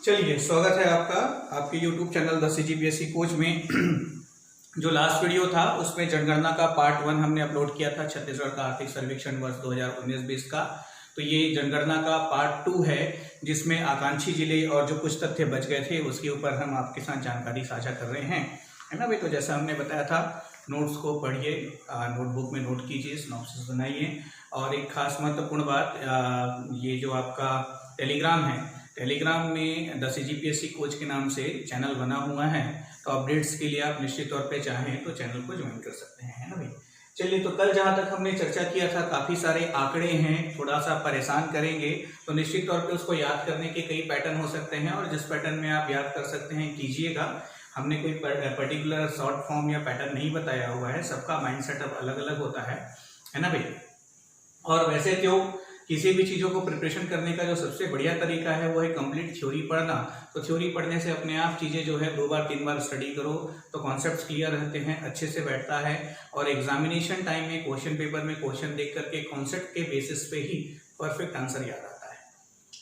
चलिए, स्वागत है आपका आपके YouTube channel the CGPSC coach में। जो लास्ट वीडियो था उसमें जनगणना का पार्ट 1 हमने अपलोड किया था, छत्तीसगढ़ का आर्थिक सर्वेक्षण वर्ष 2019-20 का। तो ये जनगणना का पार्ट 2 है, जिसमें आकांक्षी जिले और जो कुछ तथ्य बच गए थे उसके ऊपर हम आपके साथ जानकारी साझा कर रहे हैं, है ना भाई। तो जैसा हमने बताया था, नोट्स को पढ़िए, नोटबुक में नोट कीजिए, सिनॉप्सिस बनाइए। और एक खास महत्वपूर्ण बात, ये जो आपका टेलीग्राम है, टेलीग्राम में द CGPSC कोच के नाम से चैनल बना हुआ है। तो अपडेट्स के लिए आप निश्चित तौर पे चाहें तो चैनल को ज्वाइन कर सकते हैं, है ना भाई। चलिए, तो कल जहां तक हमने चर्चा किया था, काफी सारे आंकड़े हैं, थोड़ा सा परेशान करेंगे। तो निश्चित तौर पे उसको याद करने के कई पैटर्न हो सकते हैं, और जिस पैटर्न में आप याद कर सकते हैं कीजिएगा। हमने कोई पर्टिकुलर शॉर्ट फॉर्म या पैटर्न नहीं बताया हुआ है, सबका माइंड सेटअप अलग अलग होता है ना भाई। और वैसे तो किसी भी चीज़ों को प्रिपरेशन करने का जो सबसे बढ़िया तरीका है वो है कंप्लीट थ्योरी पढ़ना। तो थ्योरी पढ़ने से अपने आप चीज़ें जो है 2 बार 3 बार स्टडी करो तो कॉन्सेप्ट्स क्लियर रहते हैं, अच्छे से बैठता है। और एग्जामिनेशन टाइम में क्वेश्चन पेपर में क्वेश्चन देख करके कॉन्सेप्ट के बेसिस पे ही परफेक्ट आंसर याद आता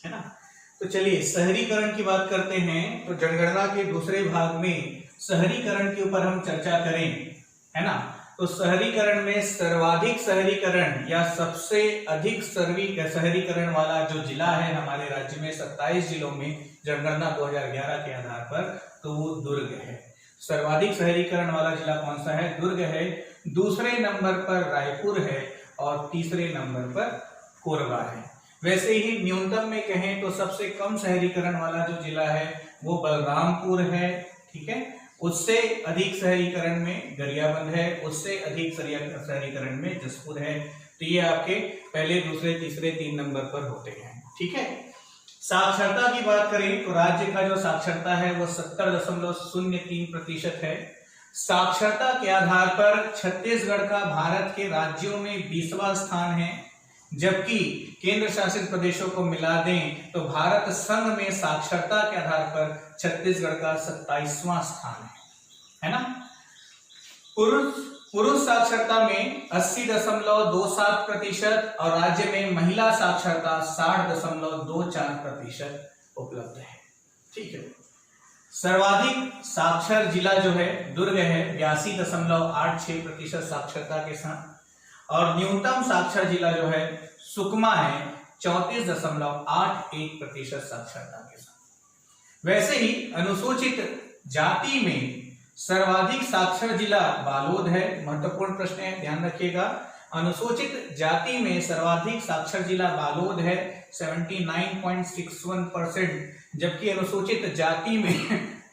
है ना। तो चलिए, शहरीकरण की बात करते हैं। तो जनगणना के दूसरे भाग में शहरीकरण के ऊपर हम चर्चा करें, है ना। तो शहरीकरण में सर्वाधिक शहरीकरण या सबसे अधिक शहरीकरण वाला जो जिला है हमारे राज्य में 27 जिलों में जनगणना 2011 के आधार पर, तो वो दुर्ग है। सर्वाधिक शहरीकरण वाला जिला कौन सा है? दुर्ग है। दूसरे नंबर पर रायपुर है और तीसरे नंबर पर कोरबा है। वैसे ही न्यूनतम में कहें तो सबसे कम शहरीकरण वाला जो जिला है वो बलरामपुर है, ठीक है। उससे अधिक शहरीकरण में गरियाबंद है, उससे अधिक शहरीकरण में जसपुर है। तो ये आपके पहले, दूसरे, तीसरे, 3 नंबर पर होते हैं, ठीक है। साक्षरता की बात करें तो राज्य का जो साक्षरता है वो 70.03% है। साक्षरता के आधार पर छत्तीसगढ़ का भारत के राज्यों में 20वां स्थान है, जबकि केंद्र शासित प्रदेशों को मिला दें तो भारत संघ में साक्षरता के आधार पर छत्तीसगढ़ का 27वां स्थान है ना। पुरुष साक्षरता में 80.27% और राज्य में महिला साक्षरता 60.24% उपलब्ध है, ठीक है। सर्वाधिक साक्षर जिला जो है दुर्ग है, 82.86% साक्षरता के साथ। और न्यूनतम साक्षर जिला जो है सुकमा है, 34.81% साक्षरता के साथ। वैसे ही अनुसूचित जाति में सर्वाधिक साक्षर जिला बालोद है। महत्वपूर्ण प्रश्न है, ध्यान रखिएगा। अनुसूचित जाति में सर्वाधिक साक्षर जिला बालोद है, 79.61%, जबकि अनुसूचित जाति में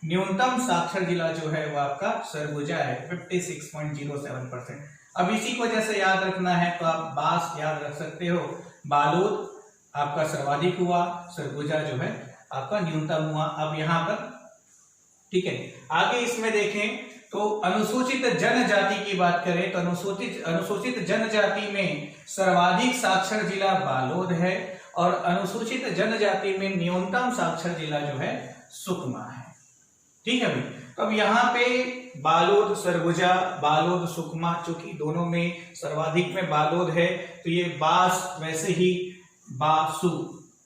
न्यूनतम साक्षर जिला जो है वो आपका सरगुजा है, 56.07%। अब इसी को जैसे याद रखना है तो आप बास याद रख सकते हो। बालोद आपका सर्वाधिक हुआ, सरगुजा जो है आपका न्यूनतम हुआ। अब यहाँ पर, ठीक है, आगे इसमें देखें तो अनुसूचित जनजाति की बात करें तो अनुसूचित जनजाति में सर्वाधिक साक्षर जिला बालोद है, और अनुसूचित जनजाति में न्यूनतम साक्षर जिला जो है सुकमा है, ठीक है भाई। तो अब यहाँ पे बालोद, सरगुजा, बालोद, सुकमा, चूंकि दोनों में सर्वाधिक में बालोद है तो ये बास, वैसे ही बासु,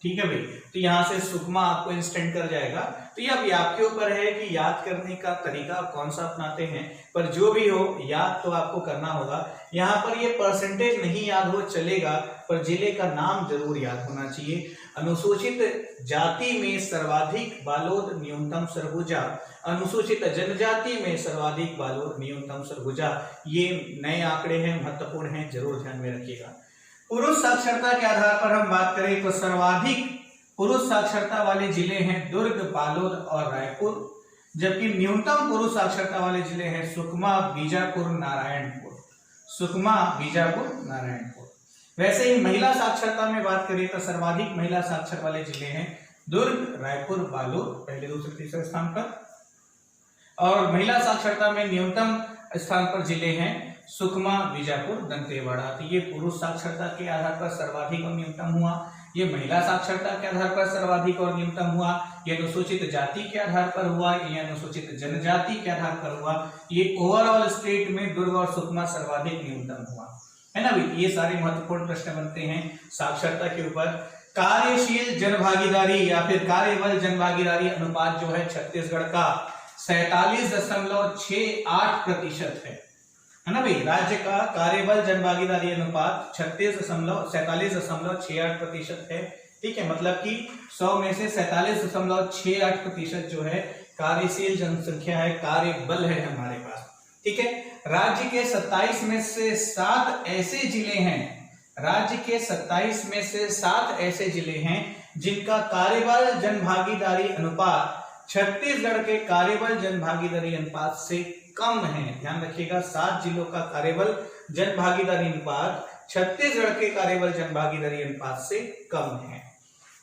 ठीक है भाई। तो यहाँ से सुकमा आपको इंस्टेंट कर जाएगा। तो ये अब आपके ऊपर है कि याद करने का तरीका कौन सा अपनाते हैं, पर जो भी हो याद तो आपको करना होगा। यहाँ पर ये परसेंटेज नहीं याद हो चलेगा, पर जिले का नाम जरूर याद होना चाहिए। अनुसूचित जाति में सर्वाधिक बालोद, न्यूनतम सरगुजा। अनुसूचित जनजाति में सर्वाधिक बालोद, न्यूनतम सरगुजा। ये नए आंकड़े हैं, महत्वपूर्ण हैं, जरूर ध्यान में रखिएगा। पुरुष साक्षरता के आधार पर हम बात करें तो सर्वाधिक पुरुष साक्षरता वाले जिले हैं दुर्ग, बालोद और रायपुर, जबकि न्यूनतम पुरुष साक्षरता वाले जिले हैं सुकमा, बीजापुर, नारायणपुर। सुकमा, बीजापुर, नारायणपुर। वैसे ही महिला साक्षरता में बात करें तो सर्वाधिक महिला साक्षर वाले जिले हैं दुर्ग, रायपुर, बालोद, पहले, दूसरे, तीसरे स्थान पर। और महिला साक्षरता में न्यूनतम स्थान पर जिले हैं सुकमा, बीजापुर, दंतेवाड़ा। तो ये पुरुष साक्षरता के आधार पर सर्वाधिक और न्यूनतम हुआ, ये महिला साक्षरता के आधार पर सर्वाधिक और न्यूनतम हुआ, ये अनुसूचित जाति के आधार पर हुआ, ये अनुसूचित जनजाति के आधार पर हुआ, ये ओवरऑल स्टेट में दुर्ग और सुकमा सर्वाधिक न्यूनतम हुआ, है ना भाई। ये सारे महत्वपूर्ण प्रश्न बनते हैं साक्षरता के ऊपर। कार्यशील जनभागीदारी या फिर कार्यबल जनभागीदारी अनुपात जो है छत्तीसगढ़ का 47.68% है ना भाई। राज्य का कार्यबल जनभागीदारी अनुपात 47.68% है। ठीक है, मतलब कि 100 में से 47.68% जो है कार्यशील जनसंख्या है, कार्यबल है हमारे पास। ठीक है, राज्य के 27 में से 7 ऐसे जिले हैं, राज्य के 27 में से 7 ऐसे जिले हैं जिनका कार्यबल जनभागीदारी अनुपात छत्तीसगढ़ के कार्यबल जनभागीदारी अनुपात से कम है। ध्यान रखिएगा, 7 जिलों का कार्यबल जनभागीदारी अनुपात छत्तीसगढ़ के कार्यबल जनभागीदारी अनुपात से कम है।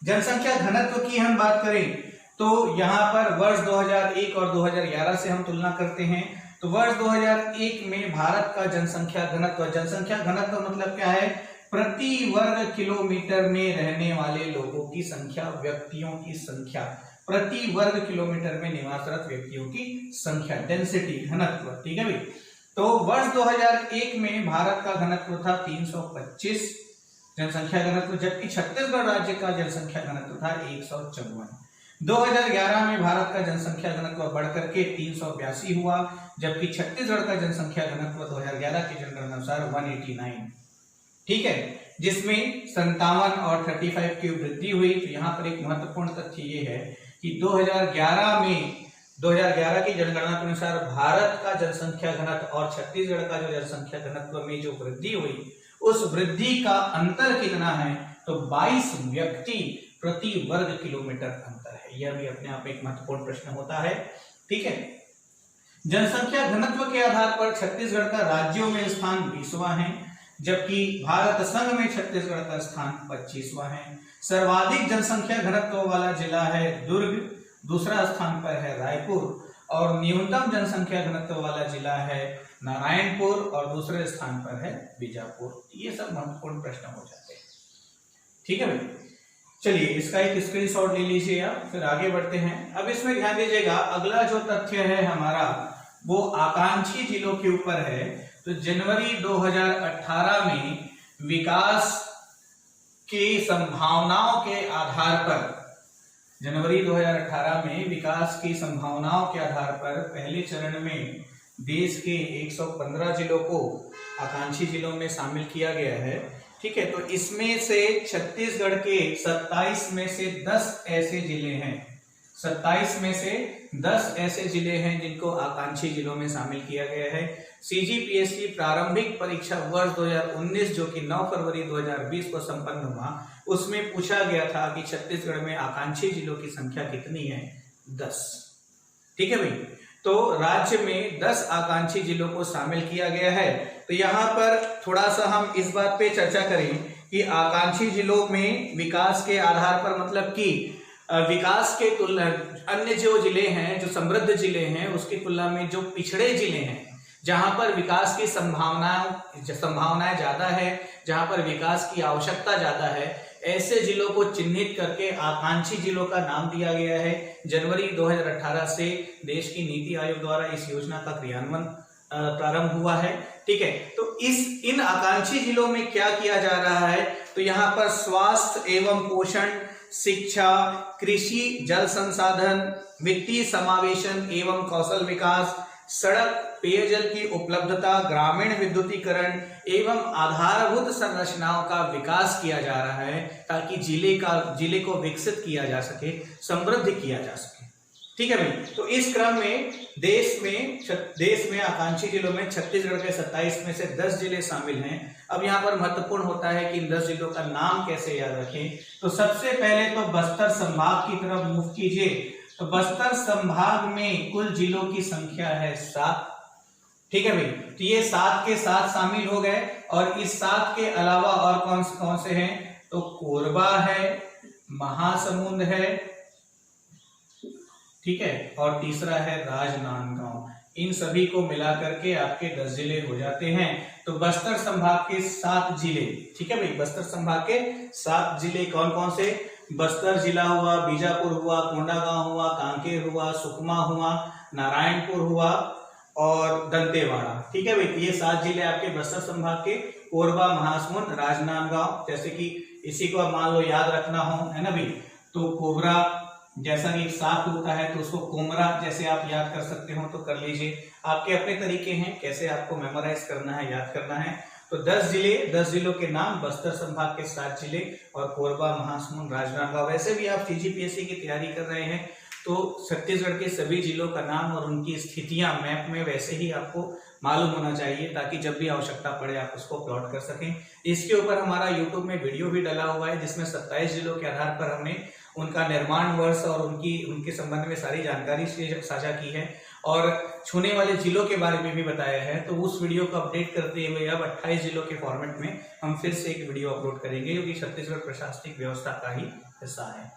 जनसंख्या घनत्व की हम बात करें तो यहाँ पर वर्ष 2001 और 2011 से हम तुलना करते हैं। तो वर्ष 2001 में भारत का जनसंख्या घनत्व मतलब क्या है? प्रति वर्ग किलोमीटर में रहने वाले लोगों की संख्या, व्यक्तियों की संख्या, प्रति वर्ग किलोमीटर में निवासरत व्यक्तियों की संख्या, डेंसिटी, घनत्व। ठीक है भाई। तो वर्ष 2001 में भारत का घनत्व था 325 जनसंख्या घनत्व, जबकि छत्तीसगढ़ राज्य का जनसंख्या घनत्व था 154। 2011 में भारत का जनसंख्या घनत्व बढ़कर के 382 हुआ, जबकि छत्तीसगढ़ का जनसंख्या घनत्व 2011 की जनगणना अनुसार 189। ठीक है, जिसमें 57 और 35 की वृद्धि हुई। तो यहाँ पर एक महत्वपूर्ण तथ्य ये है कि 2011 की जनगणना के अनुसार भारत का जनसंख्या घनत्व और छत्तीसगढ़ का जो जनसंख्या घनत्व में जो वृद्धि हुई, उस वृद्धि का अंतर कितना है? तो 22 व्यक्ति प्रति वर्ग किलोमीटर अंतर है। यह भी अपने आप एक महत्वपूर्ण प्रश्न होता है। ठीक है, जनसंख्या घनत्व के आधार पर छत्तीसगढ़ का राज्यों में स्थान 20वां है, जबकि भारत संघ में छत्तीसगढ़ का स्थान 25वां है। सर्वाधिक जनसंख्या घनत्व वाला जिला है दुर्ग, दूसरा स्थान पर है रायपुर, और न्यूनतम जनसंख्या घनत्व वाला जिला है नारायणपुर, और दूसरे स्थान पर है बीजापुर। ये सब महत्वपूर्ण प्रश्न हो जाते हैं। ठीक है भाई, चलिए इसका एक स्क्रीनशॉट ले लीजिए आप, फिर आगे बढ़ते हैं। अब इसमें ध्यान दीजिएगा, अगला जो तथ्य है हमारा वो आकांक्षी जिलों के ऊपर है। तो जनवरी 2018 में विकास की संभावनाओं के आधार पर, जनवरी 2018 में विकास की संभावनाओं के आधार पर पहले चरण में देश के 115 जिलों को आकांक्षी जिलों में शामिल किया गया है। ठीक है, तो इसमें से छत्तीसगढ़ के 27 में से 10 ऐसे जिले हैं, 27 में से 10 ऐसे जिले हैं जिनको आकांक्षी जिलों में शामिल किया गया है। सीजीपीएससी प्रारंभिक परीक्षा वर्ष 2019 जो कि 9 फरवरी 2020 को संपन्न हुआ, उसमें पूछा गया था कि छत्तीसगढ़ में आकांक्षी जिलों की संख्या कितनी है? 10। ठीक है भाई, तो राज्य में 10 आकांक्षी जिलों को शामिल किया गया है। तो यहाँ पर थोड़ा सा हम इस बात पे चर्चा करें कि आकांक्षी जिलों में विकास के आधार पर, मतलब कि विकास के तुलना अन्य जो जिले हैं, जो समृद्ध जिले हैं, उसकी तुलना में जो पिछड़े जिले हैं, जहां पर विकास की संभावनाएं ज्यादा है, जहां पर विकास की आवश्यकता ज्यादा है, ऐसे जिलों को चिन्हित करके आकांक्षी जिलों का नाम दिया गया है। जनवरी 2018 से देश की नीति आयोग द्वारा इस योजना का क्रियान्वयन प्रारंभ हुआ है। ठीक है, तो इन आकांक्षी जिलों में क्या किया जा रहा है? तो यहाँ पर स्वास्थ्य एवं पोषण, शिक्षा, कृषि, जल संसाधन, वित्तीय समावेशन एवं कौशल विकास, सड़क, पेयजल की उपलब्धता, ग्रामीण विद्युतीकरण एवं आधारभूत संरचनाओं का विकास किया जा रहा है, ताकि जिले को विकसित किया जा सके, समृद्ध किया जा सके। ठीक है भाई, तो इस क्रम में देश में आकांक्षी जिलों में छत्तीसगढ़ के 27 में से 10 जिले शामिल हैं। अब यहाँ पर महत्वपूर्ण होता है कि इन 10 जिलों का नाम कैसे याद रखें। तो सबसे पहले तो बस्तर संभाग की तरफ मूव कीजिए। तो बस्तर संभाग में कुल जिलों की संख्या है 7। ठीक है भाई, तो ये 7 के 7 शामिल हो गए, और इस 7 के अलावा और कौन से हैं? तो कोरबा है, महासमुंद है, ठीक है, और तीसरा है राजनांदगांव। इन सभी को मिलाकर के आपके 10 जिले हो जाते हैं। तो बस्तर संभाग के 7 जिले, ठीक है भाई, बस्तर संभाग के 7 जिले कौन कौन से? बस्तर जिला हुआ, बीजापुर हुआ, कोंडागांव हुआ, कांकेर हुआ, सुकमा हुआ, नारायणपुर हुआ और दंतेवाड़ा। ठीक है भाई, ये 7 जिले आपके बस्तर संभाग के, कोरबा, महासमुंद, राजनांदगांव, जैसे कि इसी को अब मान लो याद रखना हो, है ना भाई, तो कोबरा जैसा कि सांप होता है तो उसको कोमरा जैसे आप याद कर सकते हो तो कर लीजिए। आपके अपने तरीके हैं कैसे आपको मेमोराइज करना है, याद करना है। तो 10 जिले, 10 जिलों के नाम, बस्तर संभाग के 7 जिले और कोरबा, महासमुंद, राजनांदगांव। वैसे भी आप सीजीपीएससी की तैयारी कर रहे हैं तो छत्तीसगढ़ के सभी जिलों का नाम और उनकी स्थितियां मैप में वैसे ही आपको मालूम होना चाहिए, ताकि जब भी आवश्यकता पड़े आप उसको प्लॉट कर सकें। इसके ऊपर हमारा यूट्यूब में वीडियो भी डला हुआ है जिसमें 27 जिलों के आधार पर हमने उनका निर्माण वर्ष और उनके संबंध में सारी जानकारी साझा की है और छूने वाले जिलों के बारे में भी बताया है। तो उस वीडियो को अपडेट करते हुए अब 28 जिलों के फॉर्मेट में हम फिर से एक वीडियो अपलोड करेंगे, जो कि छत्तीसगढ़ प्रशासनिक व्यवस्था का ही हिस्सा है।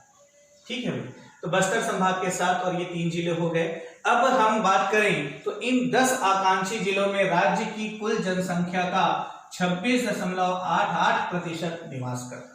ठीक है भाई, तो बस्तर संभाग के 7 और ये 3 जिले हो गए। अब हम बात करें तो इन 10 आकांक्षी जिलों में राज्य की कुल जनसंख्या का 26.88% निवास करता है।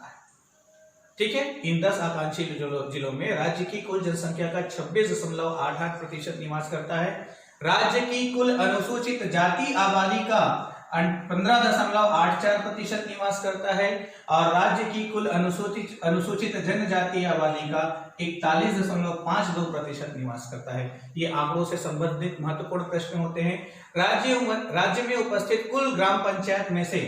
ठीक है, इन 10 आकांक्षी जिलों में राज्य की कुल जनसंख्या का 26.88% निवास करता है। राज्य की कुल अनुसूचित जाति आबादी का 15.84% निवास करता है और राज्य की कुल अनुसूचित जनजातीय आबादी का 41.52% निवास करता है। ये आंकड़ों से संबंधित महत्वपूर्ण प्रश्न होते हैं। राज्य में उपस्थित कुल ग्राम पंचायत में से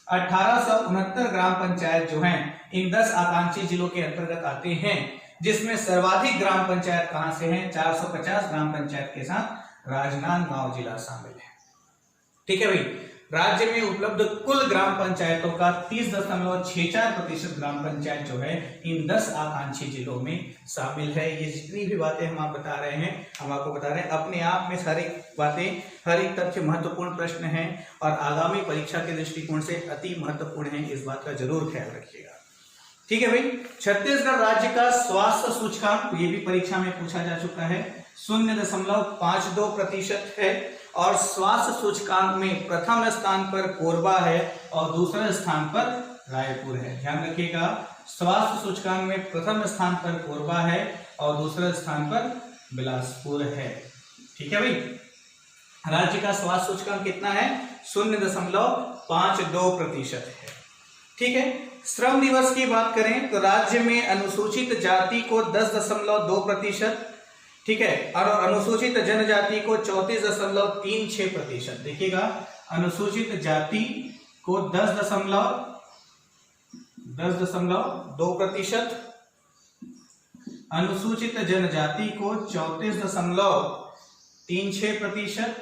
1869 ग्राम पंचायत जो हैं इन 10 आकांक्षी जिलों के अंतर्गत आते हैं, जिसमें सर्वाधिक ग्राम पंचायत कहां से हैं? 450 ग्राम पंचायत के साथ राजनांदगांव जिला शामिल है। ठीक है भाई, राज्य में उपलब्ध कुल ग्राम पंचायतों का 30.64% ग्राम पंचायत जो है इन 10 आकांक्षी जिलों में शामिल है। ये जितनी भी बातें हम आप बता रहे हैं, हम आपको बता रहे हैं, अपने आप में सारी बातें, हर एक तथ्य महत्वपूर्ण प्रश्न है और आगामी परीक्षा के दृष्टिकोण से अति महत्वपूर्ण है। इस बात का जरूर ख्याल रखिएगा। ठीक है भाई, छत्तीसगढ़ राज्य का स्वास्थ्य सूचकांक, ये भी परीक्षा में पूछा जा चुका है, 0.52% है और स्वास्थ्य सूचकांक में प्रथम स्थान पर कोरबा है और दूसरे स्थान पर रायपुर है। ध्यान रखिएगा, स्वास्थ्य सूचकांक में प्रथम स्थान पर कोरबा है और दूसरे स्थान पर बिलासपुर है। ठीक है भाई, राज्य का स्वास्थ्य सूचकांक कितना है? 0.52% है। ठीक है, श्रम दिवस की बात करें तो राज्य में अनुसूचित जाति को 10.2%, ठीक है, और अनुसूचित जनजाति को 34.36%। देखिएगा, अनुसूचित जाति को 10.2%, अनुसूचित जनजाति को 34.36%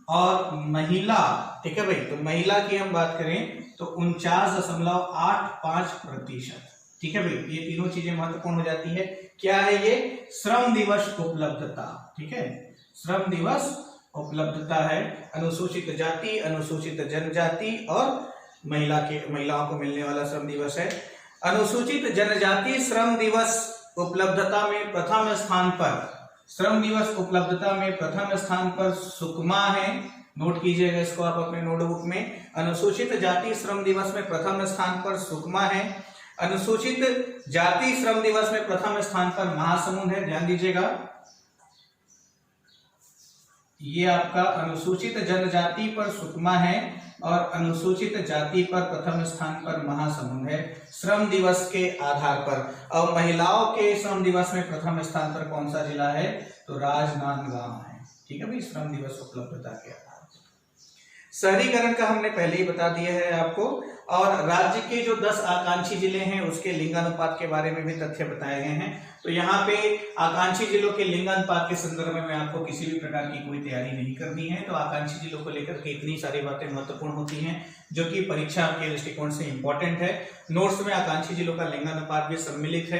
और महिला, ठीक है भाई, तो महिला की हम बात करें तो 49.85%। ठीक है भाई, ये तीनों चीजें महत्वपूर्ण हो जाती है। क्या है ये? श्रम दिवस उपलब्धता। ठीक है, श्रम दिवस उपलब्धता है, अनुसूचित जाति, अनुसूचित जनजाति और महिलाओं को मिलने वाला श्रम दिवस है। अनुसूचित जनजाति श्रम दिवस उपलब्धता में प्रथम स्थान पर, श्रम दिवस उपलब्धता में प्रथम स्थान पर सुकमा है। नोट कीजिएगा इसको आप अपने नोटबुक में। अनुसूचित जाति श्रम दिवस में प्रथम स्थान पर सुकमा है। अनुसूचित जाति श्रम दिवस में प्रथम स्थान पर महासमुंद है। ध्यान दीजिएगा, ये आपका अनुसूचित जनजाति पर सुकमा है और अनुसूचित जाति पर प्रथम स्थान पर महासमुंद है श्रम दिवस के आधार पर। और महिलाओं के श्रम दिवस में प्रथम स्थान पर कौन सा जिला है? तो राजनांदगांव है। ठीक है भाई, श्रम दिवस उपलब्धता के आधार। शहरीकरण का हमने पहले ही बता दिया है आपको, और राज्य के जो 10 आकांक्षी जिले हैं उसके लिंगानुपात के बारे में भी तथ्य बताए गए हैं। तो यहाँ पे आकांक्षी जिलों के लिंगानुपात के संदर्भ में आपको किसी भी प्रकार की कोई तैयारी नहीं करनी है। तो आकांक्षी जिलों को लेकर के इतनी सारी बातें महत्वपूर्ण होती हैं जो कि परीक्षा के दृष्टिकोण से इंपॉर्टेंट है। नोट्स में आकांक्षी जिलों का लिंगानुपात भी सम्मिलित है,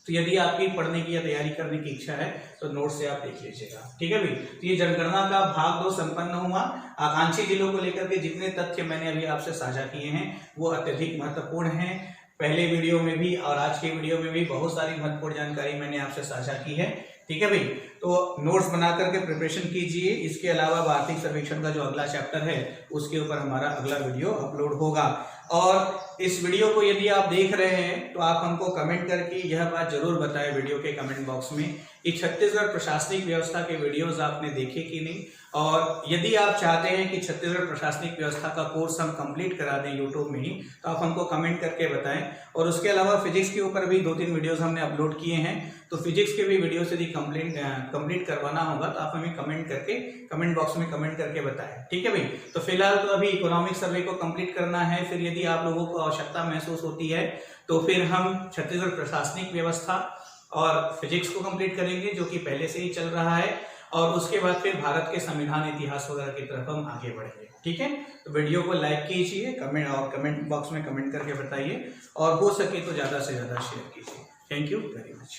तो यदि आपकी पढ़ने की या तैयारी करने की इच्छा है तो नोट से आप देख लीजिएगा। ठीक है भाई, तो ये जनगणना का भाग 2 संपन्न हुआ। आकांक्षी जिलों को लेकर के जितने तथ्य मैंने अभी आपसे साझा किए हैं वो अत्यधिक महत्वपूर्ण हैं। पहले वीडियो में भी और आज के वीडियो में भी बहुत सारी महत्वपूर्ण जानकारी मैंने आपसे साझा की है। ठीक है भाई, तो तो नोट्स बना करके प्रिपरेशन कीजिए। इसके अलावा आर्थिक सर्वेक्षण का जो अगला चैप्टर है उसके ऊपर हमारा अगला वीडियो अपलोड होगा। और इस वीडियो को यदि आप देख रहे हैं तो आप हमको कमेंट करके यह बात जरूर बताएं वीडियो के कमेंट बॉक्स में कि छत्तीसगढ़ प्रशासनिक व्यवस्था के वीडियोस आपने देखे कि नहीं, और यदि आप चाहते हैं कि छत्तीसगढ़ प्रशासनिक व्यवस्था का कोर्स हम कंप्लीट करा दें यूट्यूब में ही, तो आप हमको कमेंट करके बताएं। और उसके अलावा फिजिक्स के ऊपर भी 2-3 वीडियोस हमने अपलोड किए हैं, तो फिजिक्स के भी वीडियोस यदि कंप्लीट करवाना होगा तो आप हमें कमेंट करके कमेंट बॉक्स में कमेंट करके बताएं। ठीक है भाई। तो फिलहाल तो अभी इकोनॉमिक सर्वे को कंप्लीट करना है, फिर यदि आप लोगों को आवश्यकता महसूस होती है तो फिर हम छत्तीसगढ़ प्रशासनिक व्यवस्था और फिजिक्स को कंप्लीट करेंगे जो कि पहले से ही चल रहा है, और उसके बाद फिर भारत के संविधान इतिहास वगैरह की तरफ हम आगे बढ़ेंगे। ठीक है। तो वीडियो को लाइक कीजिए, कमेंट बॉक्स में कमेंट करके बताइए, और हो सके तो ज्यादा से ज्यादा शेयर कीजिए। Thank you very much.